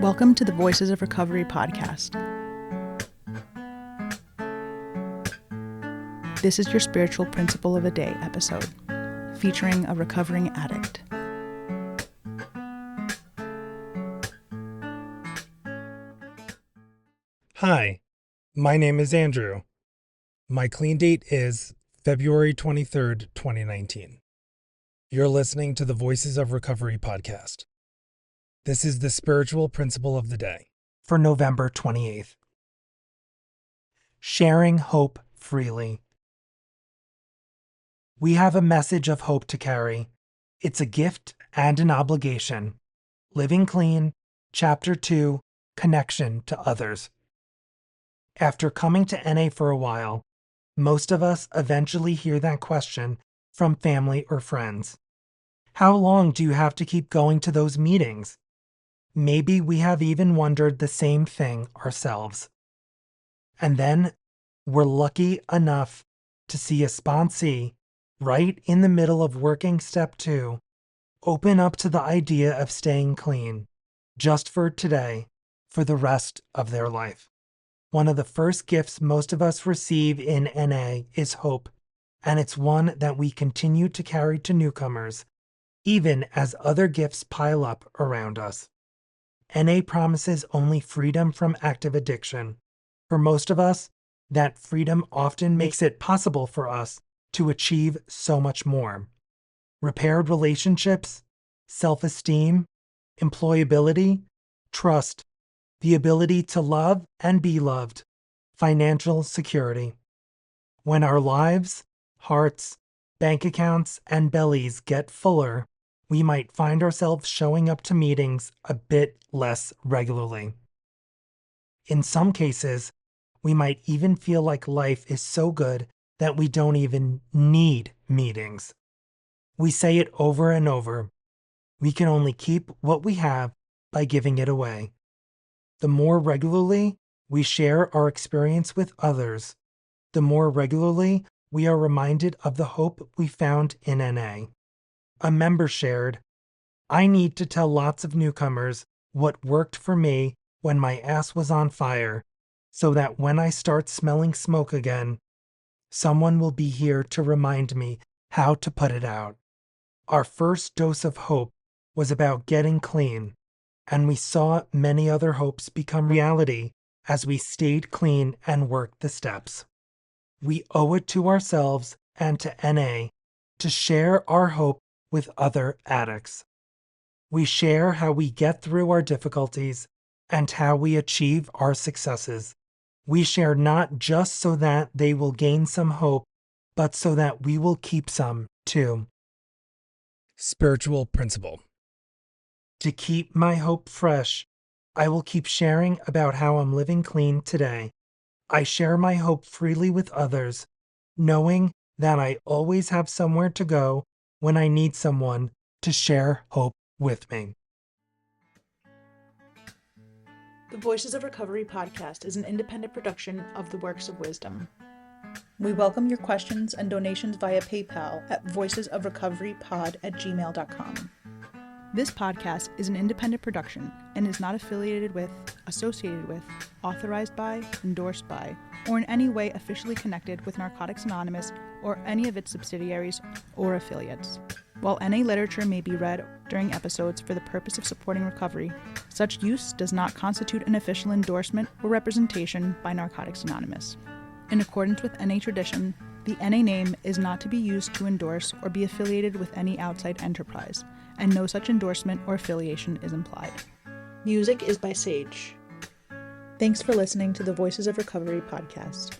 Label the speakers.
Speaker 1: Welcome to the Voices of Recovery podcast. This is your spiritual principle of a day episode, featuring a recovering addict.
Speaker 2: Hi, my name is Andrew. My clean date is February 23rd, 2019. You're listening to the Voices of Recovery podcast. This is the spiritual principle of the day for November 28th. Sharing hope freely. We have a message of hope to carry. It's a gift and an obligation. Living Clean, Chapter 2, Connection to Others. After coming to NA for a while, most of us eventually hear that question from family or friends. How long do you have to keep going to those meetings? Maybe we have even wondered the same thing ourselves. And then we're lucky enough to see a sponsee right in the middle of working step 2 open up to the idea of staying clean, just for today, for the rest of their life. One of the first gifts most of us receive in NA is hope, and it's one that we continue to carry to newcomers, even as other gifts pile up around us. NA promises only freedom from active addiction. For most of us, that freedom often makes it possible for us to achieve so much more. Repaired relationships, self-esteem, employability, trust, the ability to love and be loved, financial security. When our lives, hearts, bank accounts, and bellies get fuller, we might find ourselves showing up to meetings a bit less regularly. In some cases, we might even feel like life is so good that we don't even need meetings. We say it over and over. We can only keep what we have by giving it away. The more regularly we share our experience with others, the more regularly we are reminded of the hope we found in NA. A member shared, "I need to tell lots of newcomers what worked for me when my ass was on fire, so that when I start smelling smoke again, someone will be here to remind me how to put it out." Our first dose of hope was about getting clean, and we saw many other hopes become reality as we stayed clean and worked the steps. We owe it to ourselves and to NA to share our hope with other addicts. We share how we get through our difficulties and how we achieve our successes. We share not just so that they will gain some hope, but so that we will keep some too. Spiritual principle. To keep my hope fresh, I will keep sharing about how I'm living clean today. I share my hope freely with others, knowing that I always have somewhere to go when I need someone to share hope with me.
Speaker 1: The Voices of Recovery podcast is an independent production of the Works of Wisdom. We welcome your questions and donations via PayPal at voicesofrecoverypod@gmail.com. This podcast is an independent production and is not affiliated with, associated with, authorized by, endorsed by, or in any way officially connected with Narcotics Anonymous or any of its subsidiaries or affiliates. While NA literature may be read during episodes for the purpose of supporting recovery, such use does not constitute an official endorsement or representation by Narcotics Anonymous. In accordance with NA tradition, the NA name is not to be used to endorse or be affiliated with any outside enterprise, and no such endorsement or affiliation is implied. Music is by Sage. Thanks for listening to the Voices of Recovery podcast.